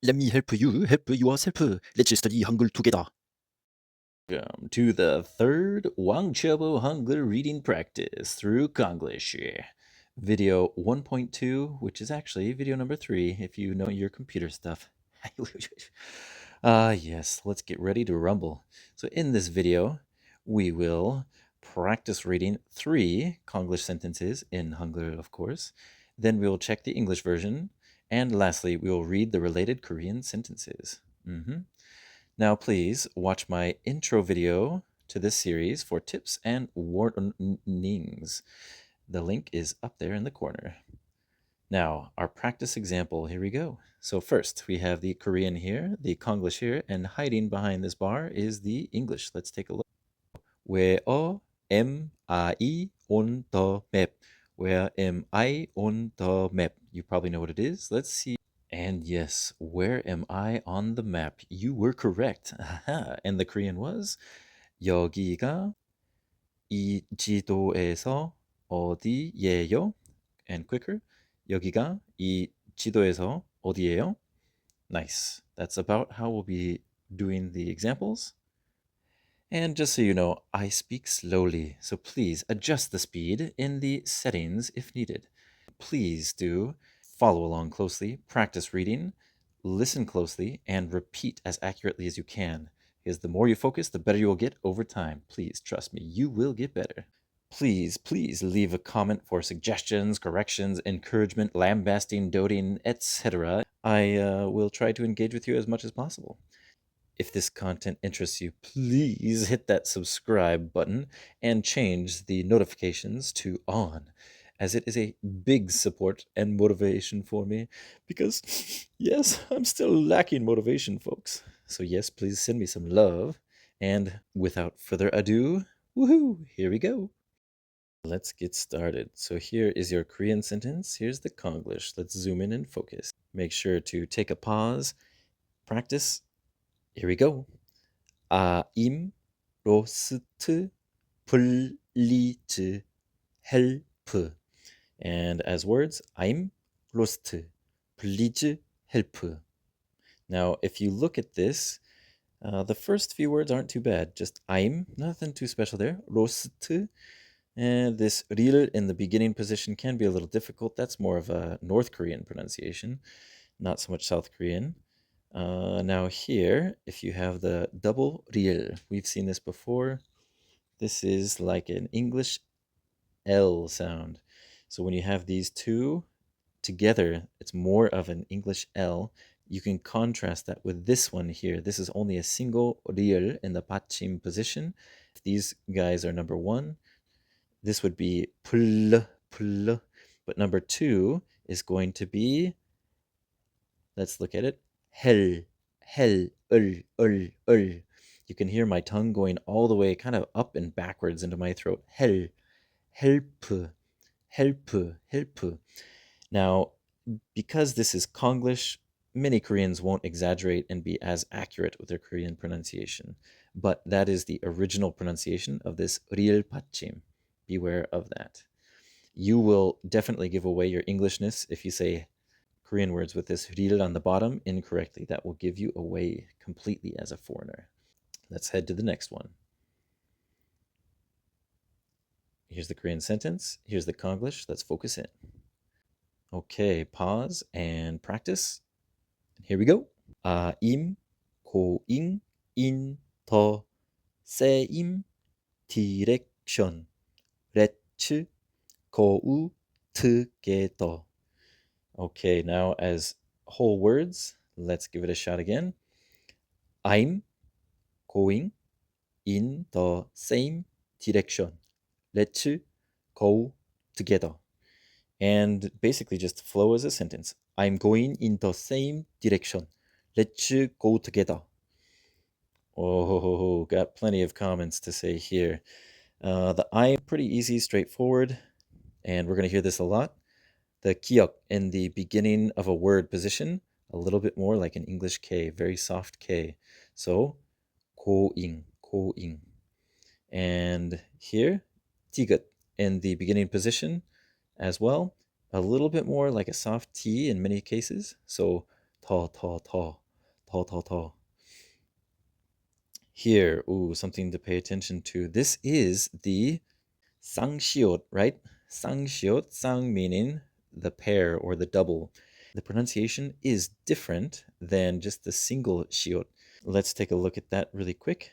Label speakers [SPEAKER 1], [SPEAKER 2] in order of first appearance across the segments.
[SPEAKER 1] Let me help yourself. Let's study Hangul together. Welcome to the third 1.2 Hangeul reading practice through Konglish. Video 1.2, which is actually video number 3 if you know your computer stuff. Yes, let's get ready to rumble. So in this video, we will practice reading 3 Konglish sentences in Hangul, of course. Then we will check the English version. And lastly, we will read the related Korean sentences. Now, please watch my intro video to this series for tips and warnings. The link is up there in the corner. Now, our practice example, here we go. So first, we have the Korean here, the Konglish here, and hiding behind this bar is the English. Let's take a look. Where am I on the map? Where am I on the map? You probably know what it is. Let's see. And yes, where am I on the map? You were correct. Aha. And the Korean was 여기가 이 지도에서 어디예요? And quicker. 여기가 이 지도에서 어디예요? Nice. That's about how we'll be doing the examples. And just so you know, I speak slowly, so please adjust the speed in the settings if needed. Please do follow along closely, practice reading, listen closely, and repeat as accurately as you can. Because the more you focus, the better you will get over time. Please trust me, you will get better. Please leave a comment for suggestions, corrections, encouragement, lambasting, doting, etc. I will try to engage with you as much as possible. If this content interests you, please hit that subscribe button and change the notifications to on, as it is a big support and motivation for me. Because, yes, I'm still lacking motivation, folks. So, yes, please send me some love. And without further ado, woohoo, here we go. Let's get started. So, here is your Korean sentence. Here's the Konglish. Let's zoom in and focus. Make sure to take a pause, practice. Here we go. 아임 로스트 플리즈 헬프. And as words, I'm lost. Please help. Now, if you look at this, the first few words aren't too bad. Just I'm, nothing too special there. Lost. And this 릴 in the beginning position can be a little difficult. That's more of a North Korean pronunciation, not so much South Korean. Now here, if you have the double 릴, we've seen this before. This is like an English L sound. So when you have these two together, it's more of an English L. You can contrast that with this one here. This is only a single 릴 in the 받침 position. If these guys are number 1, this would be pl, pl. But number 2 is going to be, let's look at it, hel, hel, ul. You can hear my tongue going all the way kind of up and backwards into my throat. Hel, help, help. Now, because this is Konglish, many Koreans won't exaggerate and be as accurate with their Korean pronunciation. But that is the original pronunciation of this 릴 받침. Beware of that. You will definitely give away your Englishness if you say Korean words with this 릴 on the bottom incorrectly. That will give you away completely as a foreigner. Let's head to the next one. Here's the Korean sentence. Here's the Konglish. Let's focus in. Okay, pause and practice. Here we go. 임, 고잉, 인, 더, 세임, 디렉션, 렛츠, 고우, together. Okay, now as whole words, let's give it a shot again. I'm going in the same direction. Let's go together. And basically just flow as a sentence. I'm going in the same direction. Let's go together. Oh, got plenty of comments to say here. The I, pretty easy, straightforward, and we're going to hear this a lot. The 기역 in the beginning of a word position, a little bit more like an English K, very soft K. So, 고잉, 고잉. And here, 티귿 in the beginning position as well, a little bit more like a soft T in many cases. So, 더. Here, ooh, something to pay attention to. This is the 쌍시옷, right? 쌍시옷, 쌍 meaning the pair or the double. The pronunciation is different than just the single 시옷. Let's take a look at that really quick.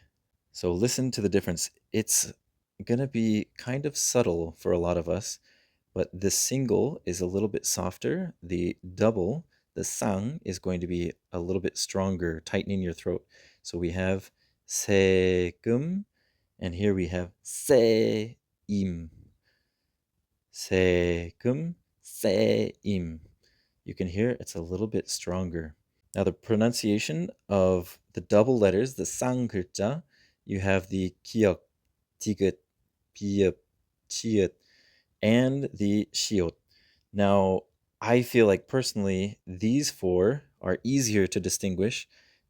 [SPEAKER 1] So listen to the difference. It's going to be kind of subtle for a lot of us, but the single is a little bit softer. The double, the sang, is going to be a little bit stronger, tightening your throat. So we have 세금, and here we have 세임. 세금, 세임. You can hear it's a little bit stronger. Now the pronunciation of the double letters, the 쌍 글자, you have the 기역, 디귿, 비읍, 치읓, and the 시옷. Now, I feel like personally, these four are easier to distinguish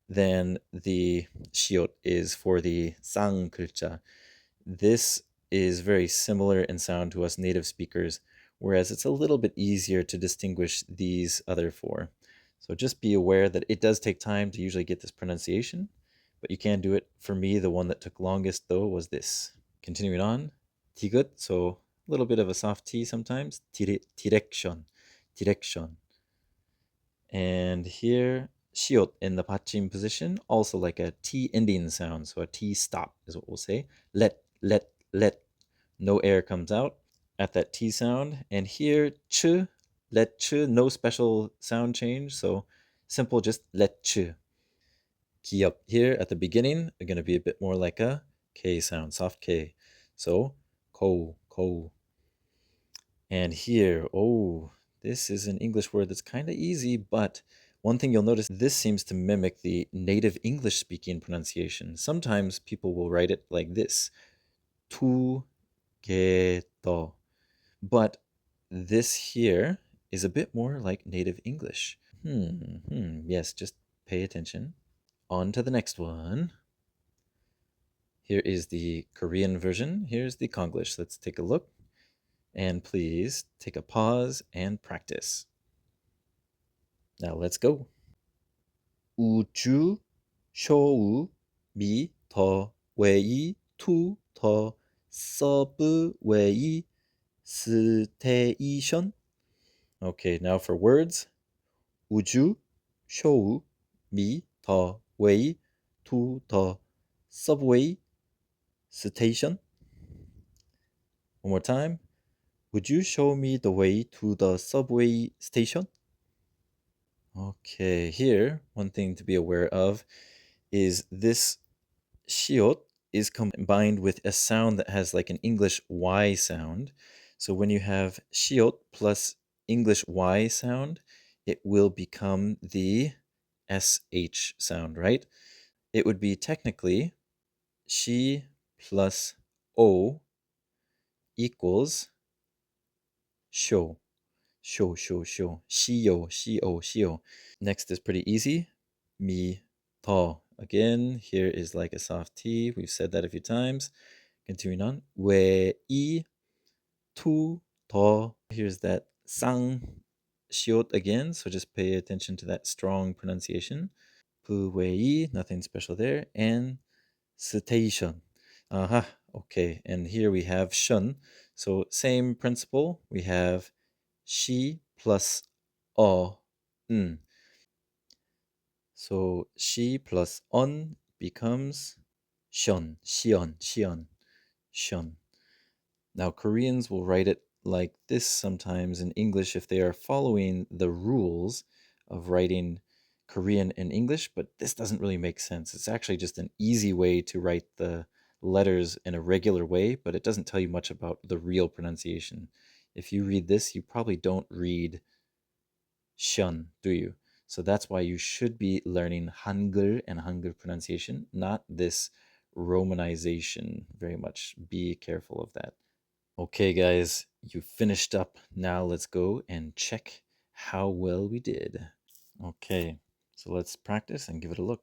[SPEAKER 1] than the 시옷 is for the 쌍 글자. This is very similar in sound to us native speakers, whereas it's a little bit easier to distinguish these other four. So just be aware that it does take time to usually get this pronunciation, but you can do it. For me, the one that took longest though was this. Continuing on, 디귿, so a little bit of a soft T sometimes, direction. And here, 시옷 in the 받침 position, also like a T ending sound, so a T stop is what we'll say. Let. No air comes out at that T sound. And here, ch, let ch, no special sound change, so simple, just let ch. Key up here at the beginning are going to be a bit more like a K sound, soft K. So, ko. And here, oh, this is an English word that's kind of easy, but one thing you'll notice, this seems to mimic the native English speaking pronunciation. Sometimes people will write it like this, tu geto. But this here is a bit more like native English. Yes, just pay attention. On to the next one. Here is the Korean version. Here's the Konglish. Let's take a look. And please take a pause and practice. Now let's go. 우주, 쇼우, 미, 더, 웨이, 투, 더, 서브, 웨이, 스테이션. Okay, now for words. 우주, 쇼우, 미, 더, 웨이, 투, 더, subway, station. One more time. Would you show me the way to the subway station? Okay, here, one thing to be aware of is this 시옷 is combined with a sound that has like an English Y sound. So when you have 시옷 plus English Y sound, it will become the SH sound, right? It would be technically 시 plus O equals 쇼. 시오. Next is pretty easy. 미, 더. Again, here is like a soft T. We've said that a few times. Continuing on. 웨이, 투, 더. Here's that 쌍, 시옷 again. So just pay attention to that strong pronunciation. 부웨이, nothing special there. And station. Okay. And here we have shun. So same principle. We have she plus n. So she plus on becomes shun, shun. Now Koreans will write it like this sometimes in English if they are following the rules of writing Korean in English, but this doesn't really make sense. It's actually just an easy way to write the letters in a regular way, but it doesn't tell you much about the real pronunciation. If you read this, you probably don't read shun, do you? So that's why you should be learning Hangul and Hangul pronunciation, not this romanization very much. Be careful of that. Okay, guys, you finished up. Now let's go and check how well we did. Okay, so let's practice and give it a look.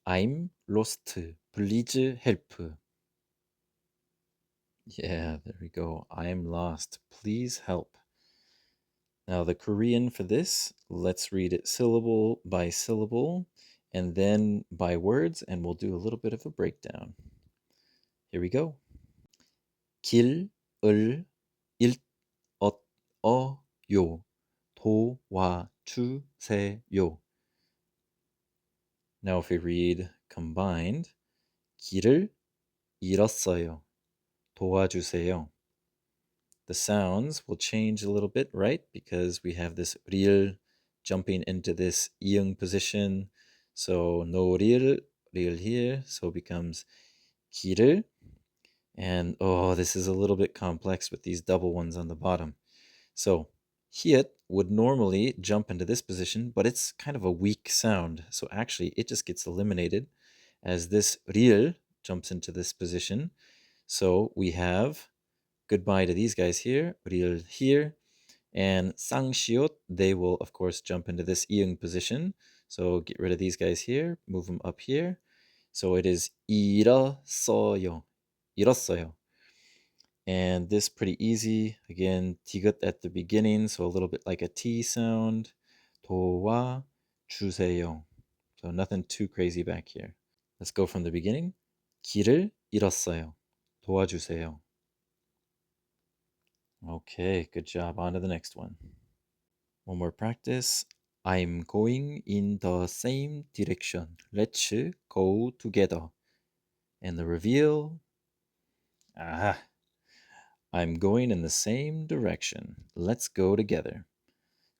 [SPEAKER 1] I'm lost. Please help. Yeah, there we go. I'm lost. Please help. Now the Korean for this, let's read it syllable by syllable and then by words, and we'll do a little bit of a breakdown. Here we go. 길, 을, 일, 요, 도와주세요. Now if we read combined, 길을 잃었어요. 도와주세요. The sounds will change a little bit, right? Because we have this 릴 jumping into this 이응 position. So no 릴 here, so it becomes 길을. And oh, this is a little bit complex with these double ones on the bottom. So hiet would normally jump into this position, but it's kind of a weak sound. So actually it just gets eliminated as this 릴 jumps into this position. So we have goodbye to these guys here, 릴 here, and 쌍시옷, they will of course jump into this 이응 position. So get rid of these guys here, move them up here. So it is 잃었어요. 잃었어요. And this pretty easy. Again, 디귿 at the beginning, so a little bit like a T sound. 도와주세요. So nothing too crazy back here. Let's go from the beginning. 길을 잃었어요. 도와주세요. Okay, good job. On to the next one. One more practice. I'm going in the same direction. Let's go together. And the reveal. Ah, I'm going in the same direction. Let's go together.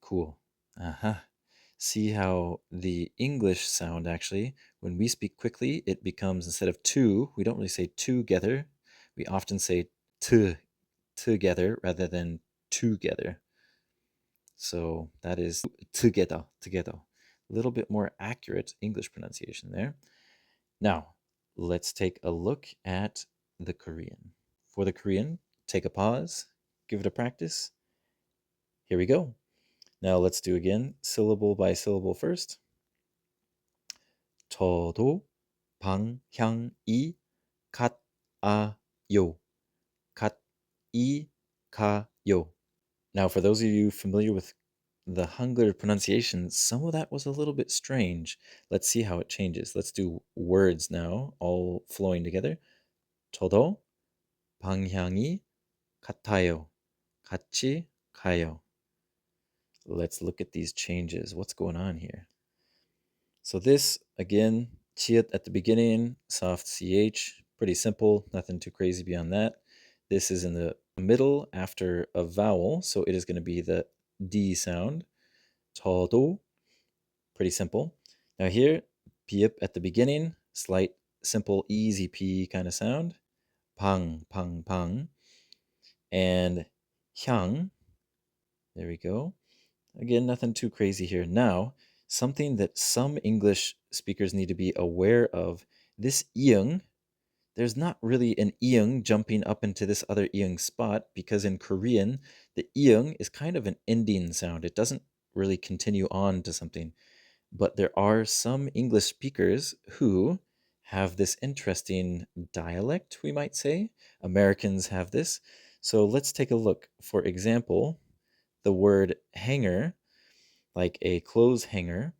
[SPEAKER 1] Cool. See how the English sound actually, when we speak quickly, it becomes instead of two, we don't really say together. We often say together rather than together. So that is together, together. A little bit more accurate English pronunciation there. Now, let's take a look at the Korean. For the Korean, take a pause, give it a practice. Here we go. Now let's do again, syllable by syllable first. 저도 방향이 같아요. 같이 가요. Now, for those of you familiar with the Hangul pronunciation, some of that was a little bit strange. Let's see how it changes. Let's do words now, all flowing together. 저도 방향이 같아요. 같이 가요. Let's look at these changes. What's going on here? So this, again, chiat at the beginning, soft ch, pretty simple, nothing too crazy beyond that. This is in the middle after a vowel, so it is going to be the D sound. 저도, pretty simple. Now here, piep at the beginning, slight, simple, easy P kind of sound. 방, 방, 방. And 향, there we go. Again, nothing too crazy here. Now, something that some English speakers need to be aware of, this iung, there's not really an iung jumping up into this other iung spot because in Korean, the iung is kind of an ending sound. It doesn't really continue on to something. But there are some English speakers who have this interesting dialect, we might say. Americans have this. So let's take a look. For example, the word hanger, like a clothes hanger,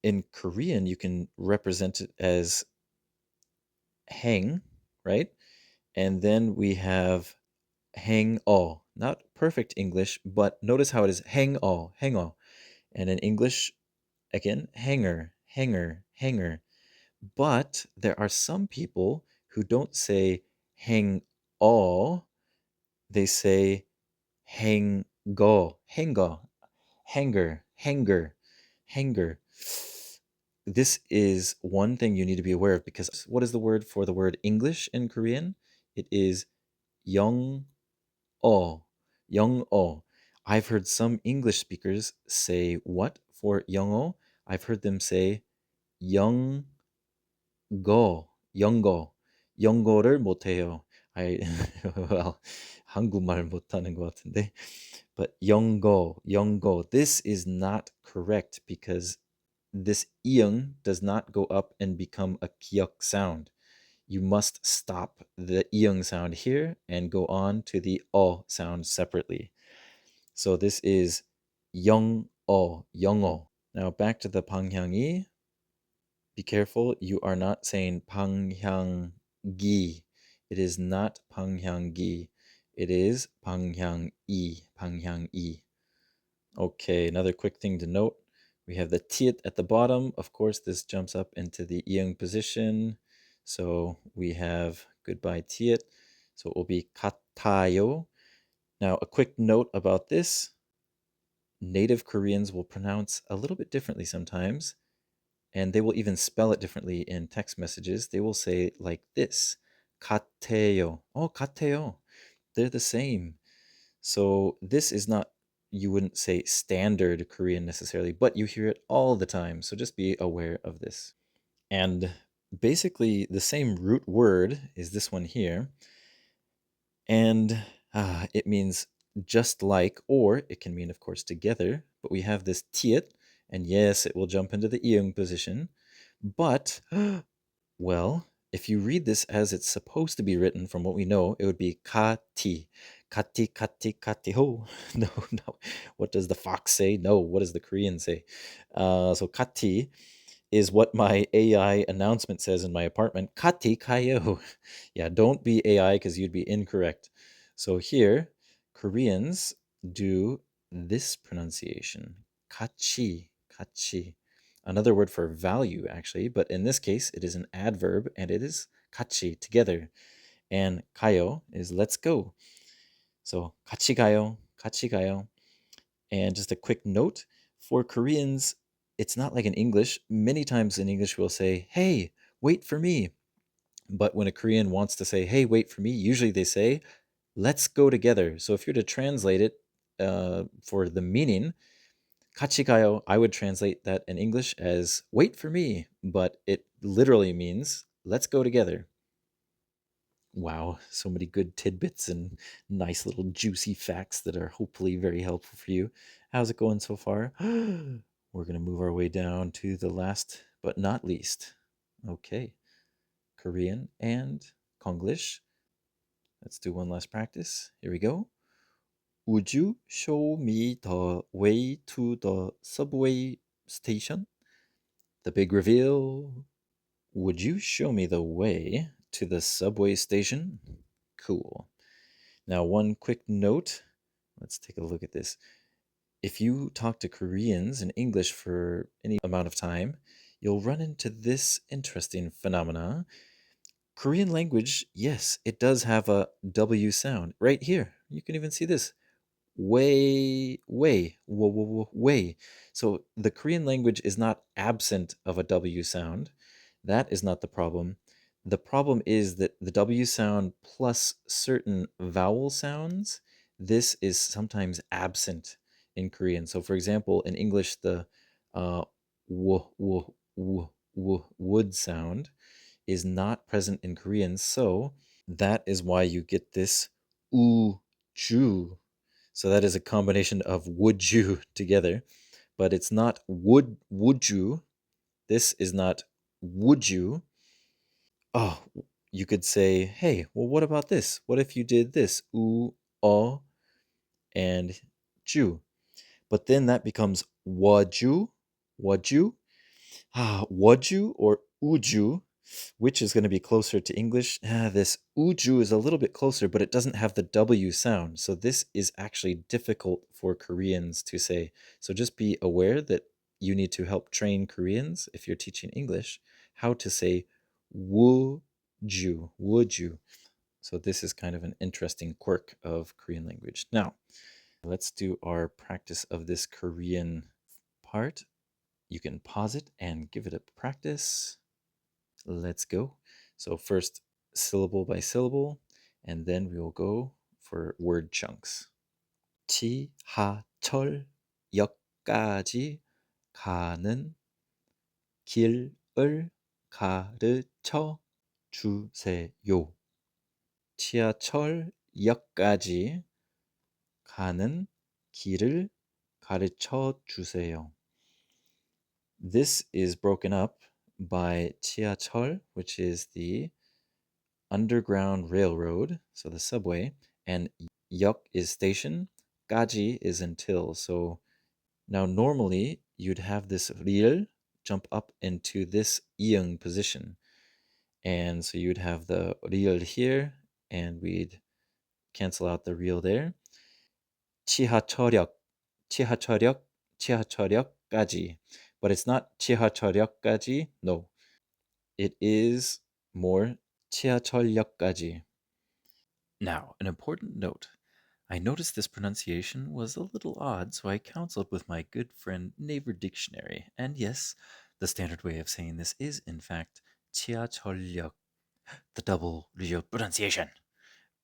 [SPEAKER 1] in Korean, you can represent it as hang, right? And then we have hang o. Not perfect English, but notice how it is hang o, hang o. And in English, again, hanger, hanger, hanger. But there are some people who don't say hang o, they say hang go, hanger, hanger, hanger. This is one thing you need to be aware of because what is the word for the word English in Korean? It is young o, young o. I've heard some English speakers say what for young o? I've heard them say young go, 영거, 영거를 못해요. I well, 한국말 못하는 것 같은데, but 영거, 영거. This is not correct because this iung does not go up and become a kiuk sound. You must stop the iung sound here and go on to the o sound separately. So this is 영어, 영어. Now back to the 방향이. Be careful, you are not saying 방향기. It is not 방향기. It is 방향이, 방향이. Okay, another quick thing to note. We have the tiet at the bottom. Of course, this jumps up into the iung position. So we have goodbye tiet. So it will be 같아요. Now, a quick note about this. Native Koreans will pronounce a little bit differently sometimes, and they will even spell it differently in text messages. They will say like this, 같아요. Oh, 같아요. They're the same. So this is not, you wouldn't say standard Korean necessarily, but you hear it all the time. So just be aware of this. And basically the same root word is this one here. And it means just like, or it can mean, of course, together. But we have this tiet, and yes, it will jump into the iung position. But, well, if you read this as it's supposed to be written from what we know, it would be kati. Kati, kati, kati, ho. No, no. What does the fox say? No, what does the Korean say? So kati is what my AI announcement says in my apartment. Kati kayo. Yeah, don't be AI because you'd be incorrect. So here, Koreans do this pronunciation. Kachi, kachi. Another word for value, actually, but in this case, it is an adverb and it is kachi, together. And kayo is let's go. So 같이 가요, 같이 가요. And just a quick note, for Koreans, it's not like in English. Many times in English, we'll say, hey, wait for me. But when a Korean wants to say, hey, wait for me, usually they say, let's go together. So if you're to translate it for the meaning, 같이 가요, I would translate that in English as wait for me, but it literally means let's go together. Wow, so many good tidbits and nice little juicy facts that are hopefully very helpful for you. How's it going so far? We're going to move our way down to the last but not least. Okay, Korean and Konglish. Let's do one last practice. Here we go. Would you show me the way to the subway station? The big reveal. Would you show me the way to the subway station? Cool. Now, one quick note. Let's take a look at this. If you talk to Koreans in English for any amount of time, you'll run into this interesting phenomena. Korean language, yes, it does have a W sound right here. You can even see this. Way, way, wo, wo, wo, way. So the Korean language is not absent of a W sound. That is not the problem. The problem is that the W sound plus certain vowel sounds, this is sometimes absent in Korean. So for example, in English, the w, w, w, w, wood sound is not present in Korean. So that is why you get this u, ju. So that is a combination of would you together, but it's not would you. This is not would you. Oh, you could say, hey, well, what about this? What if you did this? U, o, and ju. But then that becomes waju, waju. Waju or uju, which is going to be closer to English? This uju is a little bit closer, but it doesn't have the W sound. So this is actually difficult for Koreans to say. So just be aware that you need to help train Koreans, if you're teaching English, how to say would you. So this is kind of an interesting quirk of Korean language. Now, let's do our practice of this Korean part. You can pause it and give it a practice. Let's go. So first syllable by syllable, and then we will go for word chunks. 지하철역까지 가는 길을 가르쳐 주세요. 지하철역까지 가는 길을 가르쳐 주세요. This is broken up by 지하철, which is the underground railroad, so the subway, and 역 is station, 까지 is until. So now normally you'd have this 리을 jump up into this 이응 position. And so you'd have the 리을 here, and we'd cancel out the real there. 지하철역, 지하철역, 지하철역까지. But it's not 지하철역까지. No, it is more 지하철역까지. Now, an important note. I noticed this pronunciation was a little odd, so I counseled with my good friend Naver Dictionary. And yes, the standard way of saying this is, in fact, 지하철역, the double real pronunciation.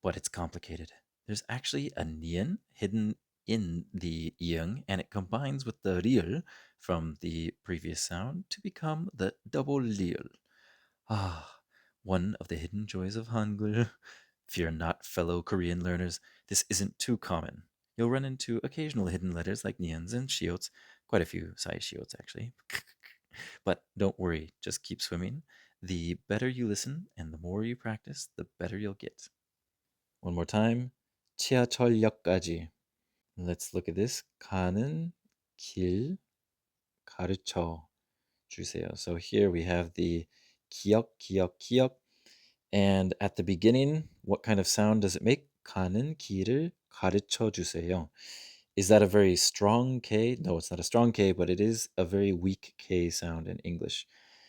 [SPEAKER 1] But it's complicated. There's actually a nian hidden in the ieng, and it combines with the riel from the previous sound to become the double liel. Ah, one of the hidden joys of Hangul. Fear not, fellow Korean learners, this isn't too common. You'll run into occasional hidden letters like nians and shiots, quite a few sai shiots actually. But don't worry, just keep swimming. The better you listen and the more you practice, the better you'll get. One more time. 지하철역까지. Let's look at this. 가는 길 가르쳐 주세요. So here we have the 기억, 기억, 기억. And at the beginning, what kind of sound does it make? 가는 길을 가르쳐 주세요. Is that a very strong K? No, it's not a strong K, but it is a very weak K sound in English.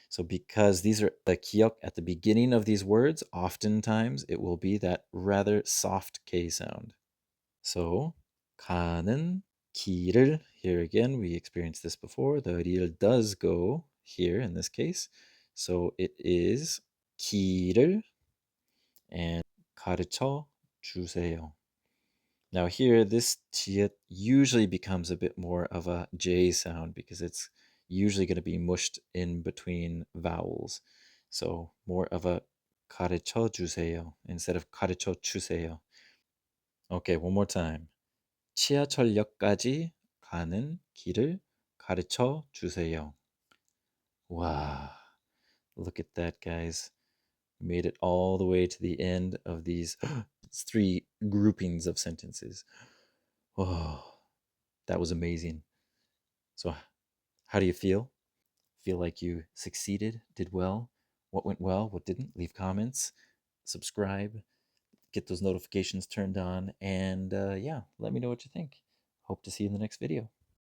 [SPEAKER 1] So because these are the kiok at the beginning of these words, oftentimes it will be that rather soft K sound. So 가는 길을, here again, we experienced this before. The 릴 does go here in this case. So it is 길을 and 가르쳐 주세요. Now here, this tiet usually becomes a bit more of a J sound because it's usually going to be mushed in between vowels. So more of a 가르쳐 주세요 instead of 가르쳐 주세요. Okay, one more time. 지하철역까지 가는 길을 가르쳐 주세요. Wow, look at that, guys. Made it all the way to the end of these three groupings of sentences. Oh, that was amazing. So, how do you feel? Feel like you succeeded, did well? What went well? What didn't? Leave comments, subscribe, get those notifications turned on, and yeah, let me know what you think. Hope to see you in the next video.